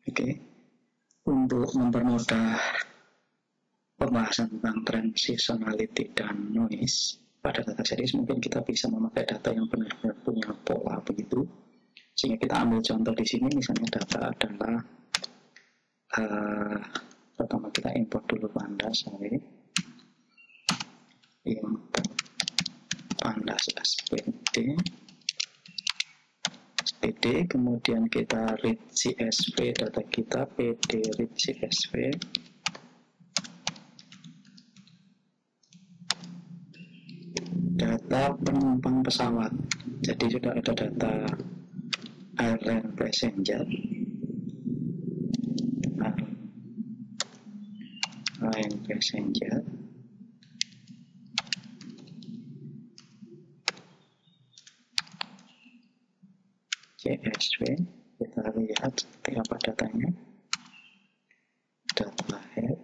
Oke. Untuk mempermudah pembahasan tentang tren seasonality dan noise pada data series, mungkin kita bisa memakai data yang benar-benar punya pola begitu. Sehingga kita ambil contoh di sini, misalnya data adalah pertama kita import dulu pandas, import pandas SPD, kemudian kita read CSV data kita, PD read CSV, data penumpang pesawat. Jadi sudah ada data airline passenger, CSV. Kita lihat seperti apa datanya. Data head,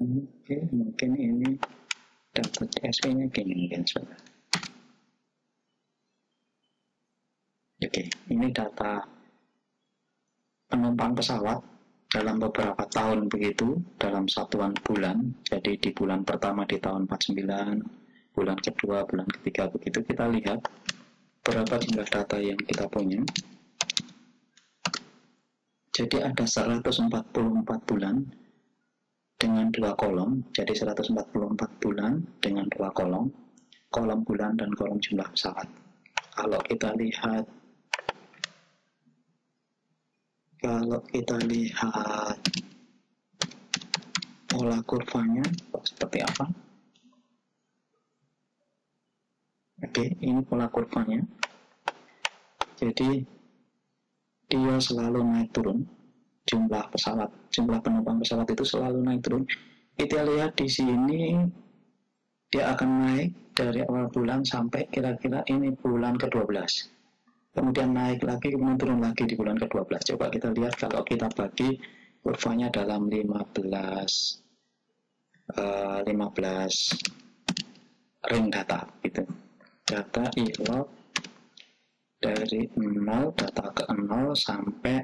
oke, mungkin ini data CSV nya gini mungkin saudara. Oke, ini data penumpang pesawat dalam beberapa tahun begitu, dalam satuan bulan. Jadi di bulan pertama di tahun 49, bulan kedua, bulan ketiga begitu, kita lihat berapa jumlah data yang kita punya. Jadi ada 144 bulan dengan 2 kolom. Jadi 144 bulan dengan 2 kolom, kolom bulan dan kolom jumlah pesawat. Kalau kita lihat pola kurvanya seperti apa. Oke, ini pola kurvanya. Jadi dia selalu naik turun, jumlah penumpang pesawat itu selalu naik turun. Kita lihat di sini dia akan naik dari awal bulan sampai kira-kira ini bulan ke-12. Kemudian naik lagi, kemudian turun lagi di bulan ke-12. Coba kita lihat kalau kita bagi kurvanya dalam 15 ring data gitu. Data ilog dari 0, data ke 0 sampai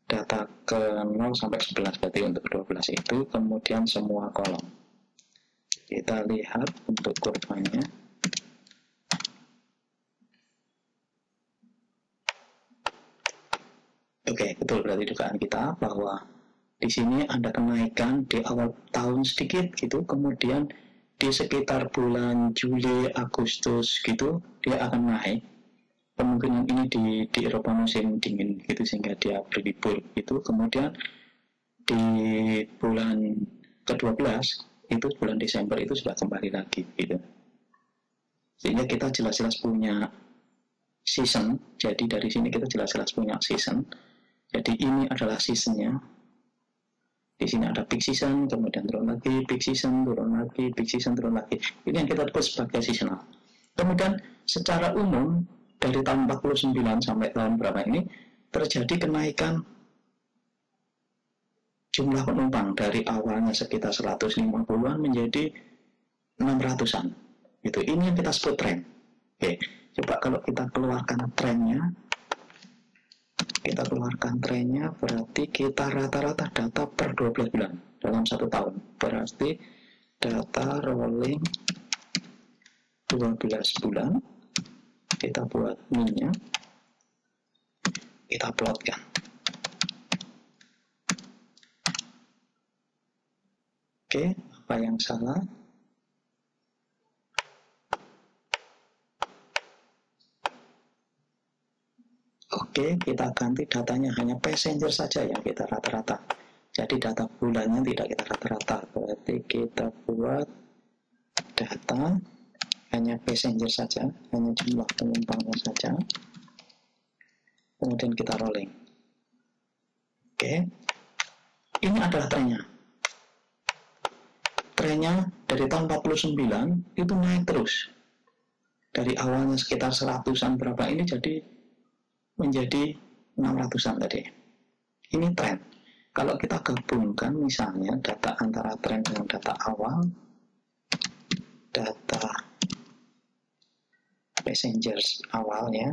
data ke 0 sampai 11, berarti untuk 12 itu, kemudian semua kolom. Kita lihat untuk kurvanya. Oke, betul, berarti dugaan kita bahwa di sini ada kenaikan di awal tahun sedikit gitu, kemudian di sekitar bulan Juli, Agustus gitu dia akan naik. Kemungkinan ini di Eropa musim dingin gitu sehingga dia berlibur gitu. Kemudian di bulan ke-12 itu bulan Desember itu sudah kembali lagi gitu. Sehingga kita jelas-jelas punya season. Jadi dari sini kita jelas-jelas punya season. Jadi ini adalah seasonnya. Di sini ada peak season, kemudian turun lagi, peak season, turun lagi, peak season, turun lagi. Ini yang kita sebut sebagai seasonal. Kemudian secara umum dari tahun 49 sampai tahun berapa ini terjadi kenaikan jumlah penumpang dari awalnya sekitar 150-an menjadi 600-an. Gitu. Ini yang kita sebut tren. Oke, coba kalau kita keluarkan trennya. Berarti kita rata-rata data per 12 bulan dalam 1 tahun. Berarti data rolling 12 bulan. Kita buat min-nya. Kita plotkan. Oke, apa yang salah? Oke, kita ganti datanya hanya passenger saja yang kita rata-rata. Jadi data bulannya tidak kita rata-rata. Berarti kita buat data hanya passenger saja, hanya jumlah penumpangnya saja. Kemudian kita rolling. Oke, ini adalah trennya. Trennya dari tahun 49 itu naik terus. Dari awalnya sekitar 100-an berapa ini jadi menjadi 600-an tadi. Ini tren. Kalau kita gabungkan misalnya data antara tren dengan data awal, data passengers awalnya.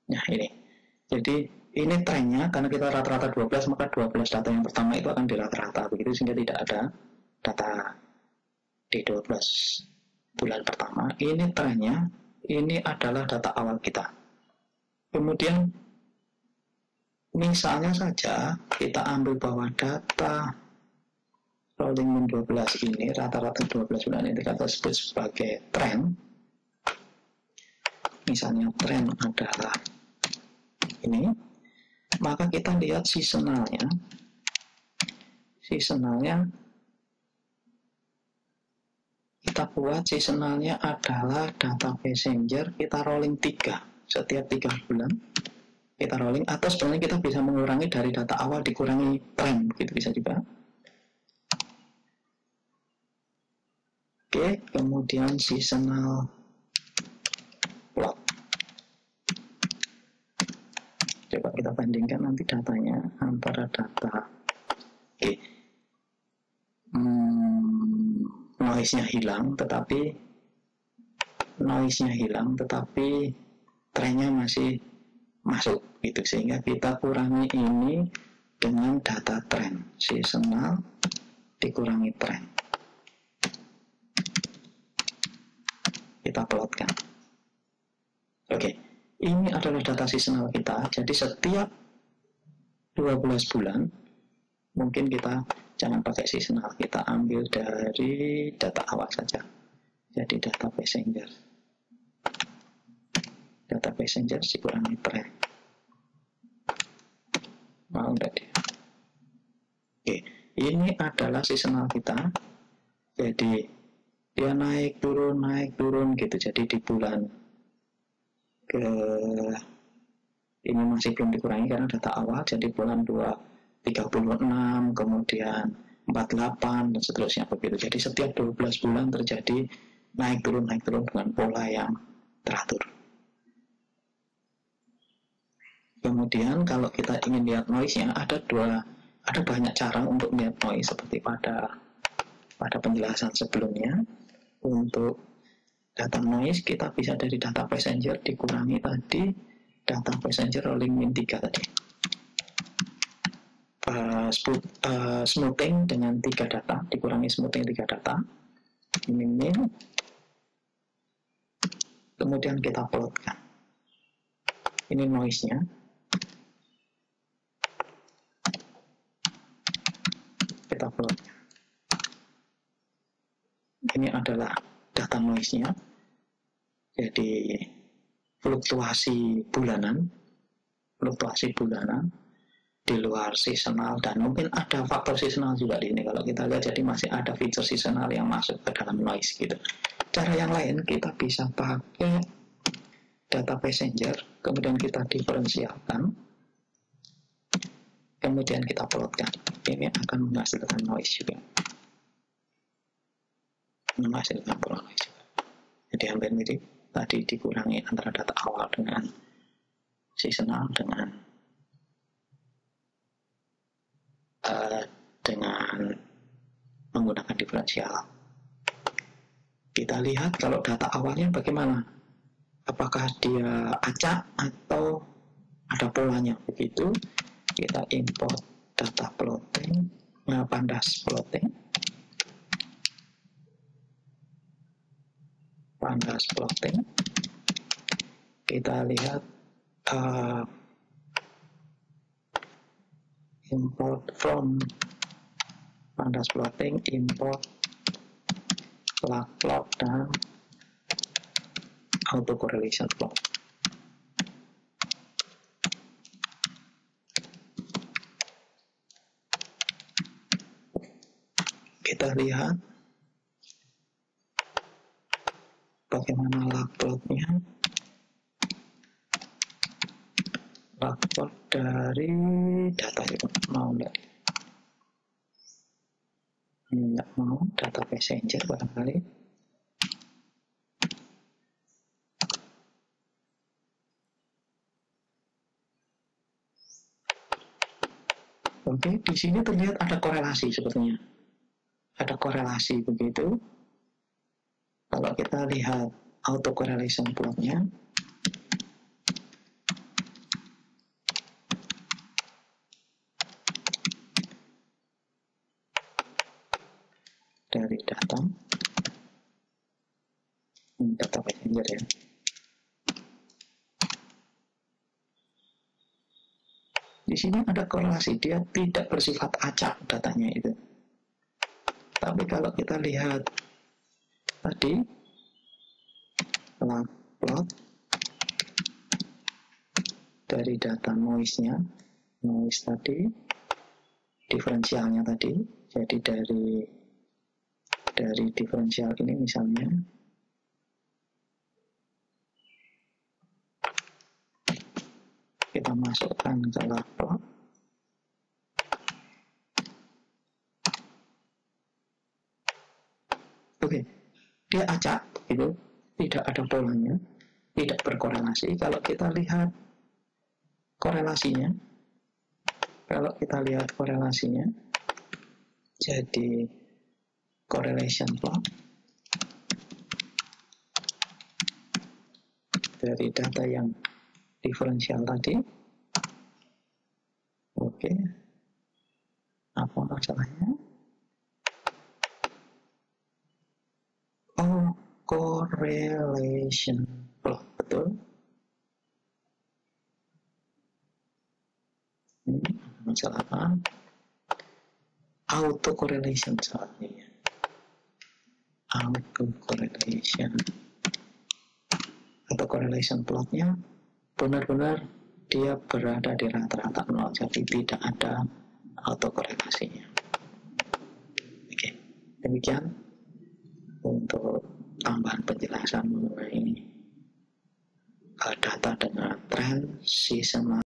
Nah ini, jadi ini trennya, karena kita rata-rata 12, maka 12 data yang pertama itu akan dirata-rata begitu, sehingga tidak ada data di 12 bulan pertama. Ini trennya, ini adalah data awal kita. Kemudian misalnya saja kita ambil bahwa data rolling min 12 ini, rata-rata 12 bulan ini kita sebut sebagai tren. Misalnya tren adalah ini, maka kita lihat seasonalnya. Kita buat seasonalnya adalah data passenger, kita rolling 3 setiap 3 bulan kita rolling, atau sebenarnya kita bisa mengurangi dari data awal dikurangi tren, gitu bisa juga. Oke, kemudian seasonal plot. Coba kita bandingkan nanti datanya antara data. Oke. Noise-nya hilang, tetapi trennya masih masuk gitu, sehingga kita kurangi ini dengan data tren, seasonal dikurangi tren, kita plotkan. Oke, ini adalah data seasonal kita. Jadi setiap 12 bulan, mungkin kita jangan pakai seasonal, kita ambil dari data awal saja. Jadi data passenger dikurangi tren. Mau enggak dia? Oke, ini adalah seasonal kita. Jadi dia naik turun gitu. Jadi di bulan ke ini masih belum dikurangi karena data awal. Jadi bulan 2 36, kemudian 48 dan seterusnya begitu. Jadi setiap 12 bulan terjadi naik turun dengan pola yang teratur. Kemudian kalau kita ingin lihat noise-nya, ada banyak cara untuk melihat noise, seperti pada penjelasan sebelumnya. Untuk data noise kita bisa dari data passenger dikurangi tadi data passenger rolling min 3 tadi. Smoothing dengan 3 data, dikurangi smoothing 3 data, min, kemudian kita plotkan. Ini noise-nya. Kita plotkan. Ini adalah data noise-nya. Jadi fluktuasi bulanan di luar seasonal, dan mungkin ada faktor seasonal juga di ini kalau kita lihat. Jadi masih ada fitur seasonal yang masuk ke dalam noise gitu. Cara yang lain kita bisa pakai data passenger, kemudian kita diferensialkan, kemudian kita plotkan. Ini akan menghasilkan noise juga. Jadi hampir mirip tadi, dikurangi antara data awal dengan seasonal dengan menggunakan diferensial. Kita lihat kalau data awalnya bagaimana, apakah dia acak atau ada polanya. Begitu kita import data plotting, pandas plotting, kita lihat import from pandas plotting, import lag plot dan autocorrelation plot. Kita lihat bagaimana lag plotnya. Lag plot dari data itu mau nggak mau data passenger barangkali. Oke, di sini terlihat ada korelasi sepertinya. Ada korelasi begitu. Kalau kita lihat autocorrelation plotnya, dari data passenger ya. Di sini ada korelasi, dia tidak bersifat acak datanya itu. Tapi kalau kita lihat tadi plot dari data noise-nya, noise tadi, diferensialnya tadi, jadi dari diferensial ini misalnya, kita masukkan ke plot. Oke, dia acak, itu tidak ada polanya, tidak berkorelasi. Kalau kita lihat korelasinya, jadi correlation plot dari data yang diferensial tadi. Oke, apa masalahnya? Oh, correlation plot, betul. Masalah apa? Autocorrelation salahnya. Autocorrelation. Autocorrelation plotnya benar-benar dia berada di rata-rata 0, jadi tidak ada autokorelasinya. Oke, demikian untuk tambahan penjelasan mengenai data dengan tren seasonal